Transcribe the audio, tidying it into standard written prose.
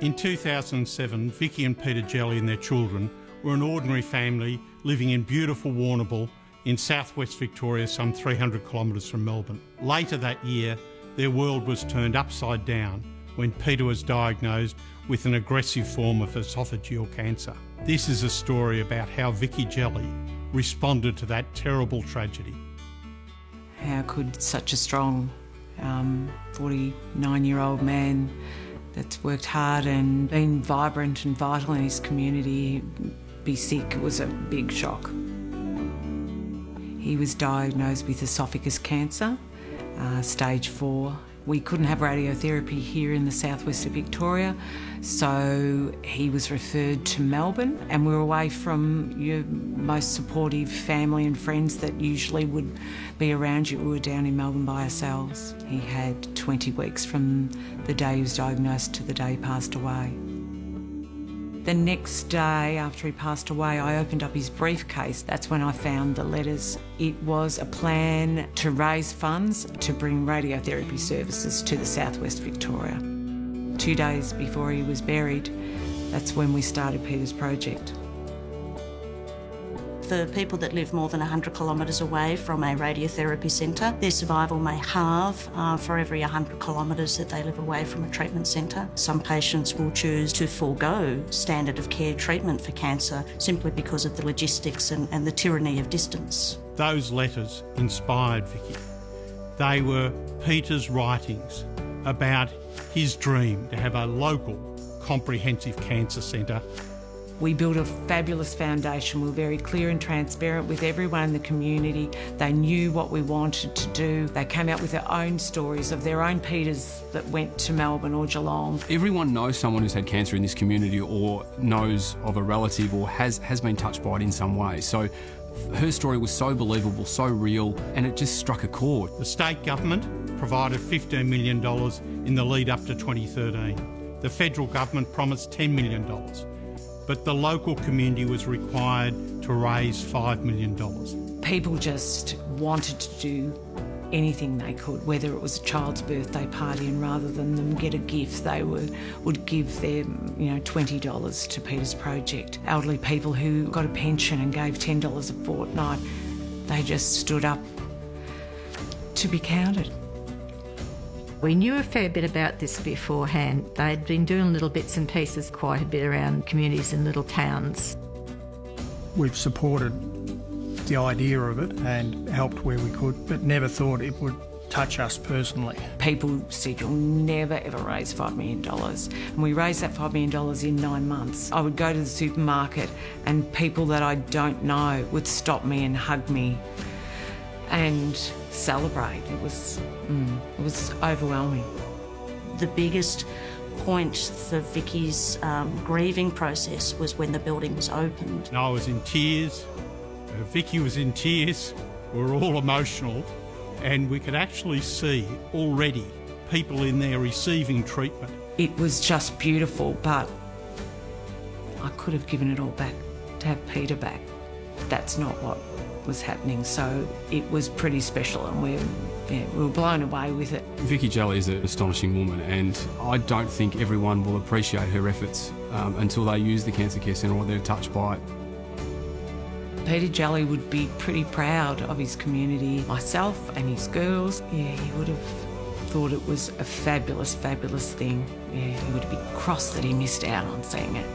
In 2007, Vicki and Peter Jellie and their children were an ordinary family living in beautiful Warrnambool in southwest Victoria, some 300 kilometres from Melbourne. Later that year, their world was turned upside down when Peter was diagnosed with an aggressive form of esophageal cancer. This is a story about how Vicki Jellie responded to that terrible tragedy. How could such a strong 49-year-old man that's worked hard and been vibrant and vital in his community be sick? It was a big shock. He was diagnosed with esophagus cancer, stage 4. We couldn't have radiotherapy here in the southwest of Victoria, so he was referred to Melbourne, and we were away from your most supportive family and friends that usually would be around you. We were down in Melbourne by ourselves. He had 20 weeks from the day he was diagnosed to the day he passed away. The next day after he passed away, I opened up his briefcase. That's when I found the letters. It was a plan to raise funds to bring radiotherapy services to the southwest Victoria. 2 days before he was buried, that's when we started Peter's project. For people that live more than 100 kilometres away from a radiotherapy centre, their survival may halve for every 100 kilometres that they live away from a treatment centre. Some patients will choose to forego standard of care treatment for cancer simply because of the logistics and the tyranny of distance. Those letters inspired Vicki. They were Peter's writings about his dream to have a local comprehensive cancer centre. We built a fabulous foundation. We were very clear and transparent with everyone in the community. They knew what we wanted to do. They came out with their own stories of their own Peters that went to Melbourne or Geelong. Everyone knows someone who's had cancer in this community or knows of a relative or has been touched by it in some way. So her story was so believable, so real, and it just struck a chord. The state government provided $15 million in the lead up to 2013. The federal government promised $10 million. But the local community was required to raise $5 million. People just wanted to do anything they could, whether it was a child's birthday party, and rather than them get a gift, they would give their $20 to Peter's project. Elderly people who got a pension and gave $10 a fortnight, they just stood up to be counted. We knew a fair bit about this beforehand. They'd been doing little bits and pieces quite a bit around communities in little towns. We've supported the idea of it and helped where we could, but never thought it would touch us personally. People said, you'll never ever raise $5 million. And we raised that $5 million in 9 months. I would go to the supermarket and people that I don't know would stop me and hug me and celebrate. It was overwhelming. The biggest point for Vicki's grieving process was when the building was opened. I was in tears, Vicki was in tears, we were all emotional, and we could actually see already people in there receiving treatment. It was just beautiful, but I could have given it all back to have Peter back. That's not what was happening, so it was pretty special, and we were blown away with it. Vicki Jellie is an astonishing woman, and I don't think everyone will appreciate her efforts until they use the Cancer Care Centre or they're touched by it. Peter Jellie would be pretty proud of his community, myself and his girls. Yeah, he would have thought it was a fabulous, fabulous thing. Yeah, he would be cross that he missed out on seeing it.